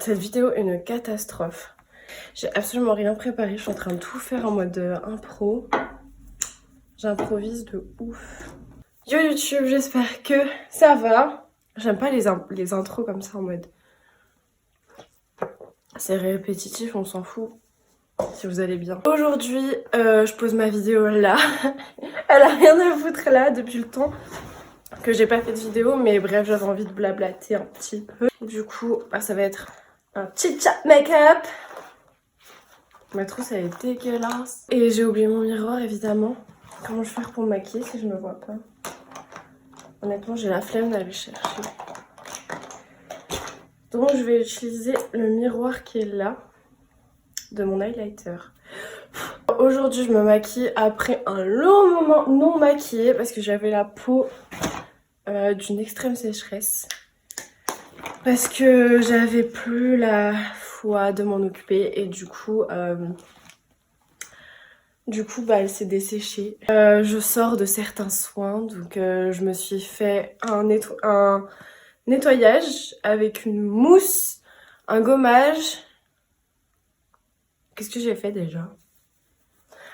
Cette vidéo est une catastrophe. J'ai absolument rien préparé. Je suis en train de tout faire en mode impro. J'improvise de ouf. Yo YouTube, j'espère que ça va. J'aime pas les intros comme ça en mode... C'est répétitif, on s'en fout. Si vous allez bien. Aujourd'hui, je pose ma vidéo là. Elle a rien à foutre là depuis le temps que j'ai pas fait de vidéo. Mais bref, j'avais envie de blablater un petit peu. Du coup, ça va être un petit chat make-up. Ma trousse elle est dégueulasse. Et j'ai oublié mon miroir évidemment. Comment je vais faire pour me maquiller si je me vois pas? Honnêtement j'ai la flemme d'aller chercher. Donc je vais utiliser le miroir qui est là. De mon highlighter. Aujourd'hui je me maquille après un long moment non maquillée. Parce que j'avais la peau d'une extrême sécheresse. Parce que j'avais plus la foi de m'en occuper. Et du coup... elle s'est desséchée. Je sors de certains soins, donc je me suis fait un nettoyage avec une mousse, un gommage. Qu'est-ce que j'ai fait déjà?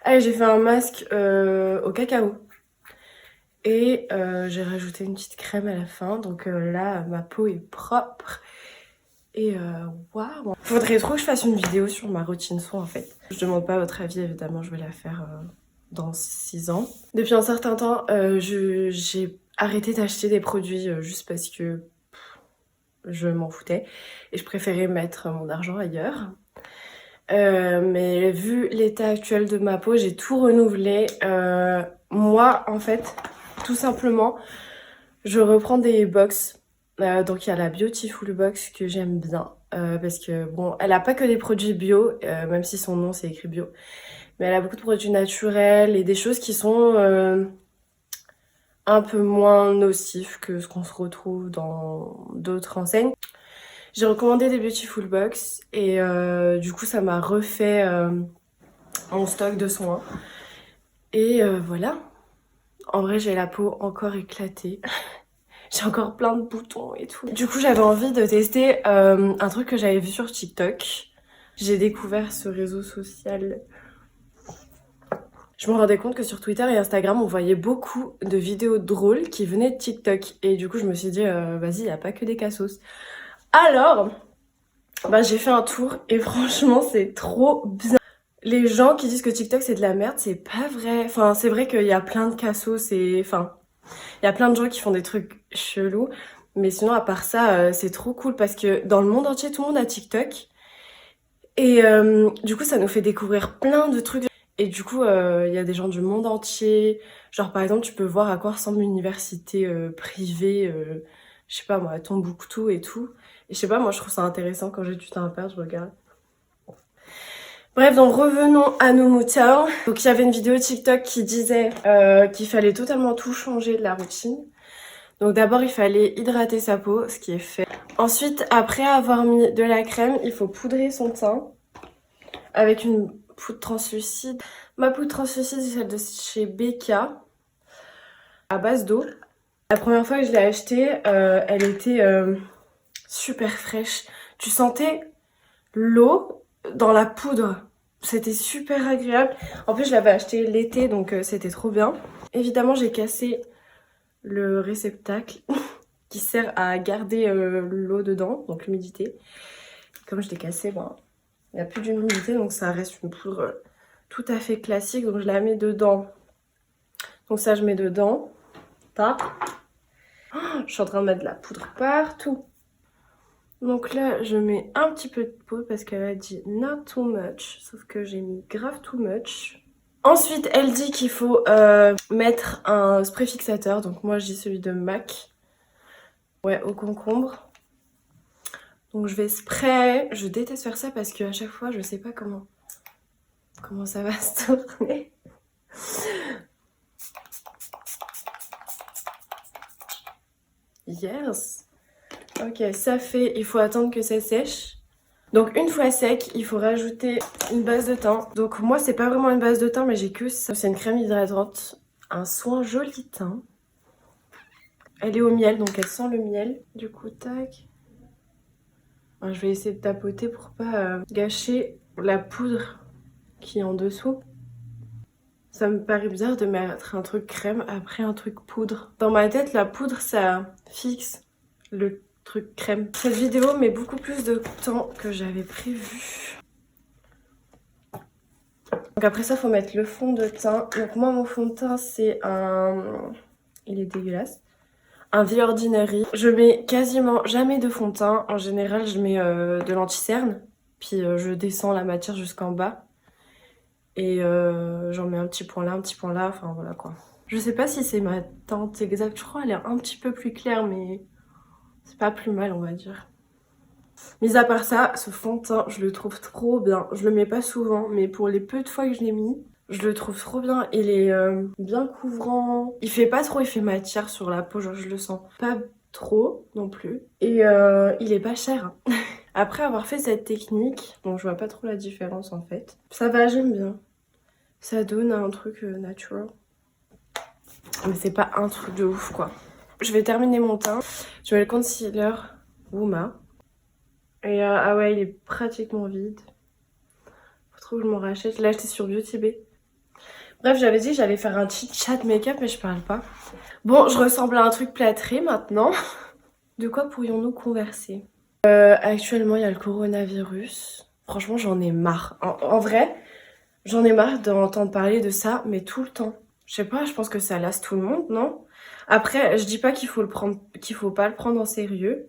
Ah, j'ai fait un masque au cacao. Et j'ai rajouté une petite crème à la fin, donc là, ma peau est propre. Et waouh! Faudrait trop que je fasse une vidéo sur ma routine soin en fait. Je demande pas votre avis, évidemment, je vais la faire dans 6 ans. Depuis un certain temps, j'ai arrêté d'acheter des produits juste parce que je m'en foutais. Et je préférais mettre mon argent ailleurs. Mais vu l'état actuel de ma peau, j'ai tout renouvelé. Moi, en fait, tout simplement, je reprends des box. Donc il y a la Beautiful Box que j'aime bien parce que bon, elle a pas que des produits bio, même si son nom c'est écrit bio, mais elle a beaucoup de produits naturels et des choses qui sont un peu moins nocifs que ce qu'on se retrouve dans d'autres enseignes. J'ai recommandé des Beautiful Box et du coup ça m'a refait mon stock de soins et voilà. En vrai j'ai la peau encore éclatée. J'ai encore plein de boutons et tout. Du coup, j'avais envie de tester un truc que j'avais vu sur TikTok. J'ai découvert ce réseau social. Je me rendais compte que sur Twitter et Instagram, on voyait beaucoup de vidéos drôles qui venaient de TikTok. Et du coup, je me suis dit, vas-y, il n'y a pas que des cassos. Alors, j'ai fait un tour et franchement, c'est trop bien. Les gens qui disent que TikTok c'est de la merde, c'est pas vrai. Enfin, c'est vrai qu'il y a plein de cassos et... Enfin, il y a plein de gens qui font des trucs chelous. Mais sinon, à part ça, c'est trop cool parce que dans le monde entier, tout le monde a TikTok. Et du coup, ça nous fait découvrir plein de trucs. Et du coup, il y a des gens du monde entier. Genre, par exemple, tu peux voir à quoi ressemble une université privée, je sais pas moi, à Tombouctou et tout. Et je sais pas, moi, je trouve ça intéressant quand j'ai du temps à perdre, je regarde. Bref, donc revenons à nos moutons. Donc il y avait une vidéo TikTok qui disait qu'il fallait totalement tout changer de la routine. Donc d'abord il fallait hydrater sa peau, ce qui est fait. Ensuite, après avoir mis de la crème, il faut poudrer son teint avec une poudre translucide. Ma poudre translucide c'est celle de chez Becca, à base d'eau. La première fois que je l'ai achetée, elle était super fraîche. Tu sentais l'eau dans la poudre. C'était super agréable. En plus, je l'avais acheté l'été, donc c'était trop bien. Évidemment, j'ai cassé le réceptacle qui sert à garder l'eau dedans, donc l'humidité. Comme je l'ai cassé, il n'y a plus d'humidité, donc ça reste une poudre tout à fait classique. Donc je la mets dedans. Donc ça, je mets dedans. Tac. Oh, je suis en train de mettre de la poudre partout. Donc là, je mets un petit peu de poudre parce qu'elle a dit not too much. Sauf que j'ai mis grave too much. Ensuite, elle dit qu'il faut mettre un spray fixateur. Donc moi, je dis celui de MAC. Ouais, au concombre. Donc je vais spray. Je déteste faire ça parce qu'à chaque fois, je sais pas comment ça va se tourner. Yes. Ok, ça fait, il faut attendre que ça sèche. Donc une fois sec, il faut rajouter une base de teint. Donc moi c'est pas vraiment une base de teint mais j'ai que ça. C'est une crème hydratante, un soin joli teint. Elle est au miel donc elle sent le miel. Du coup tac. Enfin, je vais essayer de tapoter pour pas gâcher la poudre qui est en dessous. Ça me paraît bizarre de mettre un truc crème après un truc poudre. Dans ma tête, la poudre, ça fixe le truc crème. Cette vidéo met beaucoup plus de temps que j'avais prévu. Donc après ça, faut mettre le fond de teint. Donc moi, mon fond de teint, c'est un... Il est dégueulasse. Un The Ordinary. Je mets quasiment jamais de fond de teint. En général, je mets de l'anti-cerne. Puis je descends la matière jusqu'en bas. Et j'en mets un petit point là, un petit point là, enfin voilà quoi. Je sais pas si c'est ma teinte exacte, je crois qu'elle est un petit peu plus claire, mais c'est pas plus mal on va dire. Mis à part ça, ce fond de teint, je le trouve trop bien. Je le mets pas souvent, mais pour les peu de fois que je l'ai mis, je le trouve trop bien. Il est bien couvrant. Il fait pas trop effet matière sur la peau, genre je le sens pas trop non plus. Et il est pas cher. Après avoir fait cette technique, bon je vois pas trop la différence en fait. Ça va, j'aime bien. Ça donne un truc natural. Mais c'est pas un truc de ouf quoi. Je vais terminer mon teint. Je mets le concealer Wooma. Et ah ouais, il est pratiquement vide. Faut trop que je m'en rachète. Je l'ai acheté sur Beauty Bay. Bref, j'avais dit que j'allais faire un chit chat make-up, mais je parle pas. Bon, je ressemble à un truc plâtré maintenant. De quoi pourrions-nous converser? Actuellement, il y a le coronavirus. Franchement, j'en ai marre. En vrai, j'en ai marre d'entendre parler de ça, mais tout le temps. Je sais pas, je pense que ça lasse tout le monde, non? Après, je dis pas qu'il faut pas le prendre en sérieux.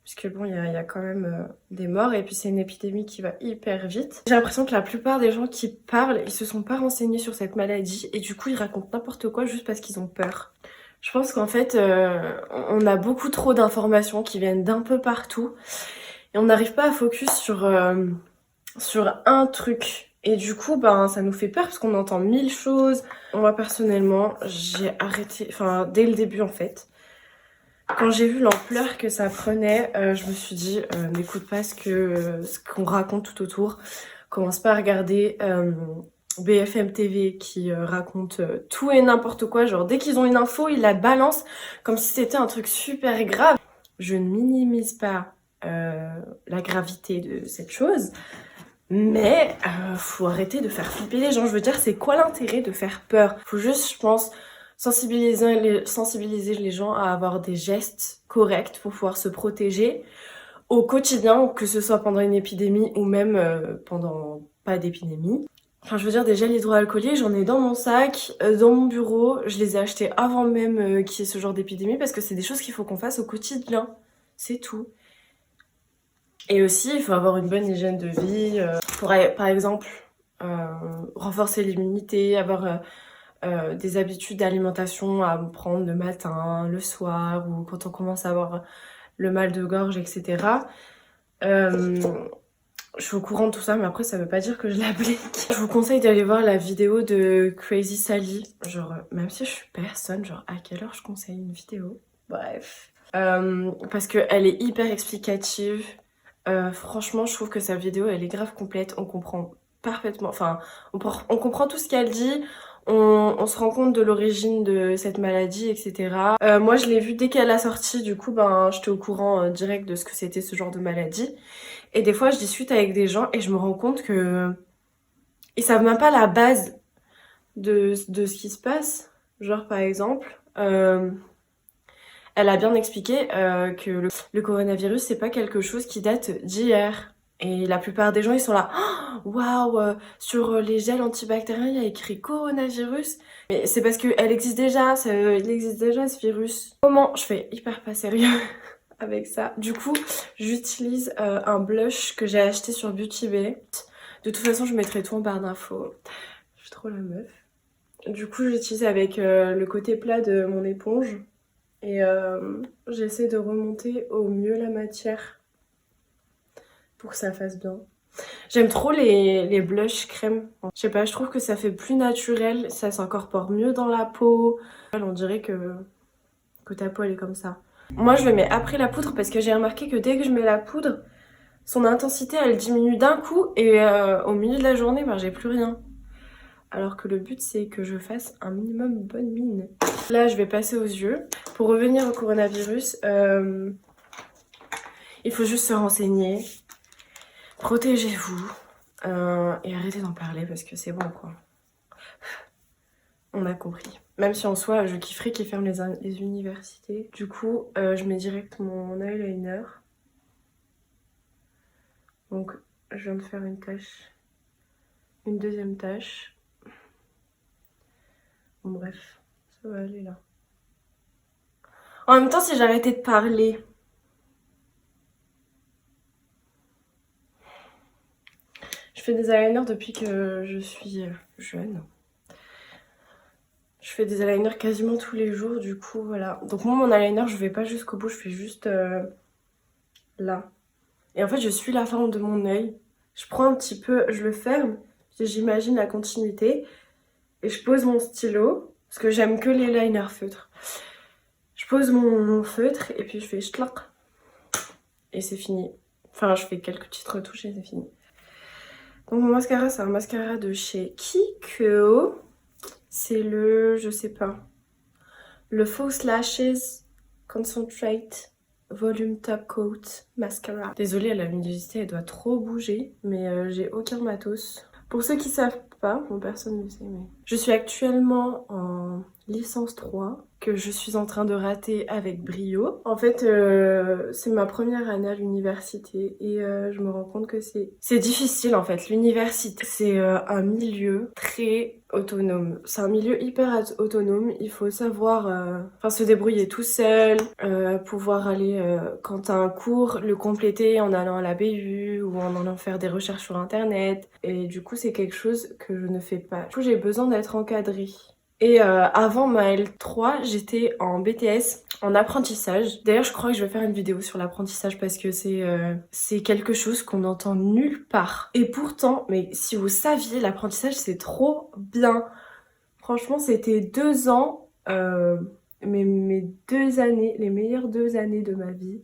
Puisque bon, il y a quand même des morts et puis c'est une épidémie qui va hyper vite. J'ai l'impression que la plupart des gens qui parlent, ils se sont pas renseignés sur cette maladie et du coup ils racontent n'importe quoi juste parce qu'ils ont peur. Je pense qu'en fait, on a beaucoup trop d'informations qui viennent d'un peu partout et on n'arrive pas à focus sur un truc. Et du coup, ben, ça nous fait peur parce qu'on entend 1000 choses. Moi, personnellement, j'ai arrêté, enfin, dès le début, en fait. Quand j'ai vu l'ampleur que ça prenait, je me suis dit, n'écoute pas ce qu'on raconte tout autour. Commence pas à regarder BFM TV qui raconte tout et n'importe quoi. Genre, dès qu'ils ont une info, ils la balancent comme si c'était un truc super grave. Je ne minimise pas la gravité de cette chose. Mais faut arrêter de faire flipper les gens. Je veux dire, c'est quoi l'intérêt de faire peur? Faut juste, je pense, sensibiliser les gens à avoir des gestes corrects pour pouvoir se protéger au quotidien, que ce soit pendant une épidémie ou même pendant pas d'épidémie. Enfin, je veux dire, des gels hydroalcooliques, j'en ai dans mon sac, dans mon bureau. Je les ai achetés avant même qu'il y ait ce genre d'épidémie parce que c'est des choses qu'il faut qu'on fasse au quotidien. C'est tout. Et aussi, il faut avoir une bonne hygiène de vie pour, par exemple, renforcer l'immunité, avoir des habitudes d'alimentation à prendre le matin, le soir, ou quand on commence à avoir le mal de gorge, etc. Je suis au courant de tout ça, mais après, ça veut pas dire que je l'applique. Je vous conseille d'aller voir la vidéo de Crazy Sally. Genre, même si je suis personne, genre, à quelle heure je conseille une vidéo? Bref. Parce qu'elle est hyper explicative. Franchement, je trouve que sa vidéo, elle est grave complète. On comprend parfaitement, enfin, on comprend tout ce qu'elle dit. On se rend compte de l'origine de cette maladie, etc. Moi, je l'ai vue dès qu'elle a sorti. Du coup, ben, j'étais au courant direct de ce que c'était ce genre de maladie. Et des fois, je discute avec des gens et je me rends compte que ils savent même pas la base de ce qui se passe. Genre, par exemple, elle a bien expliqué que le coronavirus, c'est pas quelque chose qui date d'hier. Et la plupart des gens, ils sont là, waouh, sur les gels antibactériens, il y a écrit coronavirus. Mais c'est parce qu'elle existe déjà, il existe déjà ce virus. Comment? Je fais hyper pas sérieux avec ça. Du coup, j'utilise un blush que j'ai acheté sur Beauty Bay. De toute façon, je mettrai tout en barre d'infos. Je suis trop la meuf. Du coup, j'utilise avec le côté plat de mon éponge. Et j'essaie de remonter au mieux la matière pour que ça fasse bien. J'aime trop les blushs crème. Je sais pas, je trouve que ça fait plus naturel, ça s'incorpore mieux dans la peau. On dirait que ta peau elle est comme ça. Moi je le mets après la poudre parce que j'ai remarqué que dès que je mets la poudre, son intensité elle diminue d'un coup et au milieu de la journée ben, j'ai plus rien. Alors que le but c'est que je fasse un minimum bonne mine. Là je vais passer aux yeux. Pour revenir au coronavirus, Il faut juste se renseigner. Protégez-vous. Et arrêtez d'en parler parce que c'est bon quoi. On a compris. Même si en soi, je kifferais qu'ils ferment les universités. Du coup, je mets direct mon eyeliner. Donc, je viens de faire une tache. Une deuxième tache. Bon, bref, ça va aller là. En même temps, si j'arrêtais de parler... Je fais des eyeliners depuis que je suis jeune. Je fais des eyeliners quasiment tous les jours, du coup, voilà. Donc moi, mon eyeliner, je vais pas jusqu'au bout, je fais juste là. Et en fait, je suis la forme de mon œil. Je prends un petit peu, je le ferme, puis j'imagine la continuité. Et je pose mon stylo, parce que j'aime que les liners feutres. Je pose mon feutre, et puis je fais schlac. Et c'est fini. Enfin, je fais quelques petites retouches et c'est fini. Donc mon mascara, c'est un mascara de chez Kiko. C'est le, je sais pas, le False Lashes Concentrate Volume Top Coat Mascara. Désolée, la luminosité, elle doit trop bouger, mais j'ai aucun matos. Pour ceux qui savent pas, bon personne ne le sait, mais... Je suis actuellement en licence 3, que je suis en train de rater avec brio. En fait, c'est ma première année à l'université et je me rends compte que c'est difficile en fait. L'université, c'est un milieu très autonome. C'est un milieu hyper autonome. Il faut savoir se débrouiller tout seul, pouvoir aller, quand t'as un cours, le compléter en allant à la BU ou en allant faire des recherches sur internet. Et du coup, c'est quelque chose que je ne fais pas. Du coup, j'ai besoin d'être encadrée. Et avant ma L3, j'étais en BTS, en apprentissage. D'ailleurs, je crois que je vais faire une vidéo sur l'apprentissage parce que c'est quelque chose qu'on n'entend nulle part. Et pourtant, mais si vous saviez, l'apprentissage, c'est trop bien. Franchement, c'était 2 ans, mes 2 années, les meilleures 2 années de ma vie.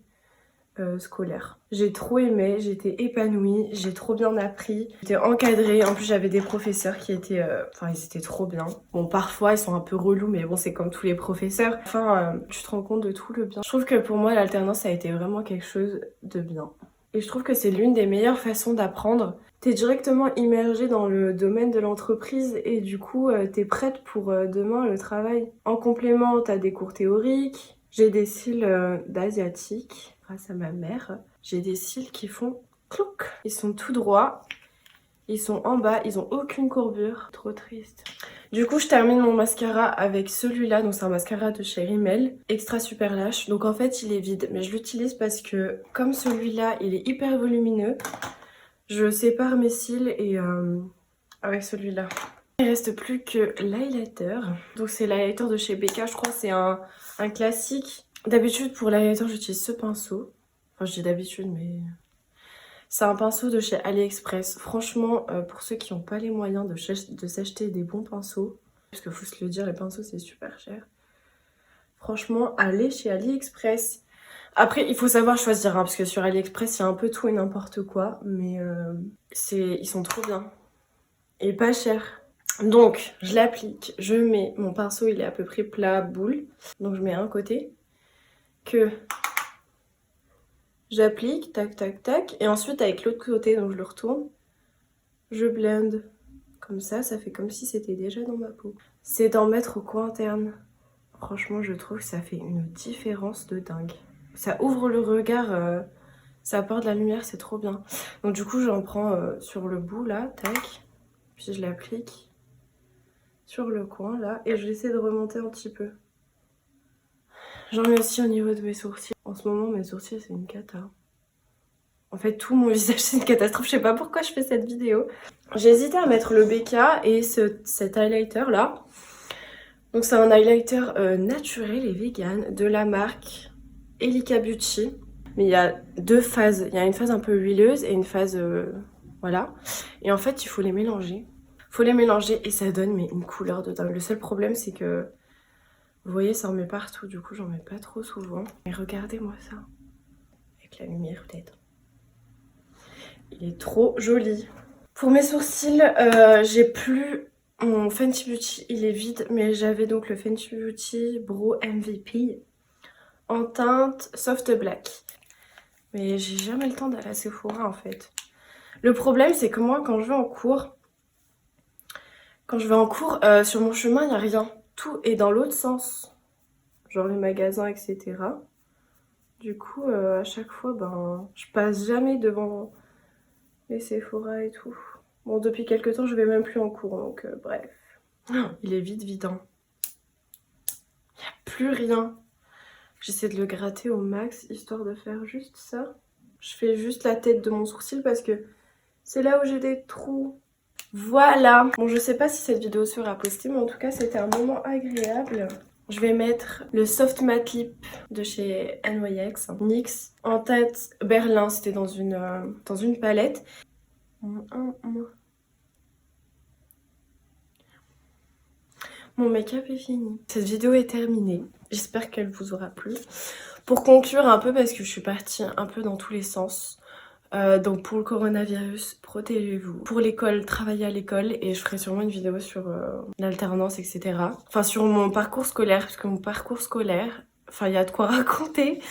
Scolaire. J'ai trop aimé, j'étais épanouie, j'ai trop bien appris, j'étais encadrée, en plus j'avais des professeurs qui étaient, ils étaient trop bien. Bon, parfois ils sont un peu relous, mais bon, c'est comme tous les professeurs. Tu te rends compte de tout le bien. Je trouve que pour moi, l'alternance a été vraiment quelque chose de bien. Et je trouve que c'est l'une des meilleures façons d'apprendre. T'es directement immergée dans le domaine de l'entreprise et du coup, t'es prête pour demain le travail. En complément, t'as des cours théoriques. J'ai des cils d'asiatique, grâce à ma mère. J'ai des cils qui font clouc. Ils sont tout droits, ils sont en bas, ils ont aucune courbure. Trop triste. Du coup, je termine mon mascara avec celui-là. Donc c'est un mascara de chez Rimmel, extra super lash. Donc en fait, il est vide, mais je l'utilise parce que comme celui-là, il est hyper volumineux, je sépare mes cils et avec celui-là. Il ne reste plus que l'highlighter. Donc c'est l'highlighter de chez Becca, je crois que c'est un classique. D'habitude pour l'highlighter j'utilise ce pinceau. Enfin je dis d'habitude mais... C'est un pinceau de chez AliExpress. Franchement pour ceux qui n'ont pas les moyens de s'acheter des bons pinceaux, parce qu'il faut se le dire, les pinceaux c'est super cher. Franchement allez chez AliExpress. Après il faut savoir choisir parce que sur AliExpress il y a un peu tout et n'importe quoi. Mais ils sont trop bien. Et pas cher. Donc, je l'applique, je mets mon pinceau, il est à peu près plat, boule. Donc, je mets un côté que j'applique, tac, tac, tac. Et ensuite, avec l'autre côté, donc je le retourne, je blende. Comme ça fait comme si c'était déjà dans ma peau. C'est d'en mettre au coin interne. Franchement, je trouve que ça fait une différence de dingue. Ça ouvre le regard, ça apporte de la lumière, c'est trop bien. Donc, du coup, j'en prends sur le bout, là, tac. Puis, je l'applique sur le coin là et je vais essayer de remonter un petit peu. J'en mets aussi au niveau de mes sourcils. En ce moment mes sourcils c'est une cata. En fait tout mon visage c'est une catastrophe, je sais pas pourquoi je fais cette vidéo. J'ai hésité à mettre le BK et cet highlighter là. Donc c'est un highlighter naturel et vegan de la marque Elika Beauty. Mais il y a 2 phases, il y a une phase un peu huileuse et une phase voilà. Et en fait il faut les mélanger. Faut les mélanger et ça donne une couleur de dingue. Le seul problème c'est que, vous voyez, ça en met partout. Du coup, j'en mets pas trop souvent. Mais regardez-moi ça. Avec la lumière peut-être. Il est trop joli. Pour mes sourcils, j'ai plus mon Fenty Beauty. Il est vide. Mais j'avais donc le Fenty Beauty Brow MVP en teinte Soft Black. Mais j'ai jamais le temps d'aller à Sephora en fait. Le problème c'est que moi quand je vais en cours, sur mon chemin il n'y a rien. Tout est dans l'autre sens. Genre les magasins, etc. Du coup, à chaque fois, ben, je passe jamais devant les Sephora et tout. Bon, depuis quelques temps, je vais même plus en cours, donc bref. Oh, il est vide, vidant. Il n'y a plus rien. J'essaie de le gratter au max, histoire de faire juste ça. Je fais juste la tête de mon sourcil parce que c'est là où j'ai des trous. Voilà. Bon, je sais pas si cette vidéo sera postée, mais en tout cas, c'était un moment agréable. Je vais mettre le Soft Matte Lip de chez NYX, NYX, en teinte Berlin, c'était dans une palette. Mon make-up est fini. Cette vidéo est terminée. J'espère qu'elle vous aura plu. Pour conclure un peu, parce que je suis partie un peu dans tous les sens. Donc pour le coronavirus, protégez-vous. Pour l'école, travaillez à l'école et je ferai sûrement une vidéo sur l'alternance, etc. Enfin sur mon parcours scolaire, parce que mon parcours scolaire, enfin il y a de quoi raconter.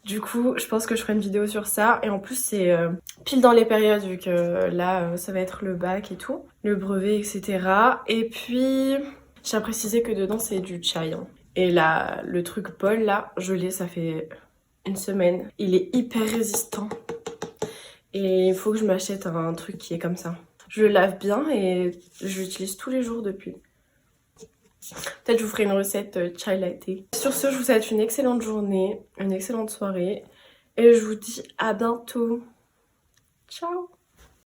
Du coup, je pense que je ferai une vidéo sur ça. Et en plus c'est pile dans les périodes vu que là ça va être le bac et tout, le brevet, etc. Et puis j'ai précisé que dedans c'est du chai. Hein. Et là, le truc Paul là, je l'ai, ça fait une semaine. Il est hyper résistant. Et il faut que je m'achète un truc qui est comme ça. Je le lave bien et je l'utilise tous les jours depuis. Peut-être je vous ferai une recette chai latte. Sur ce, je vous souhaite une excellente journée, une excellente soirée. Et je vous dis à bientôt. Ciao!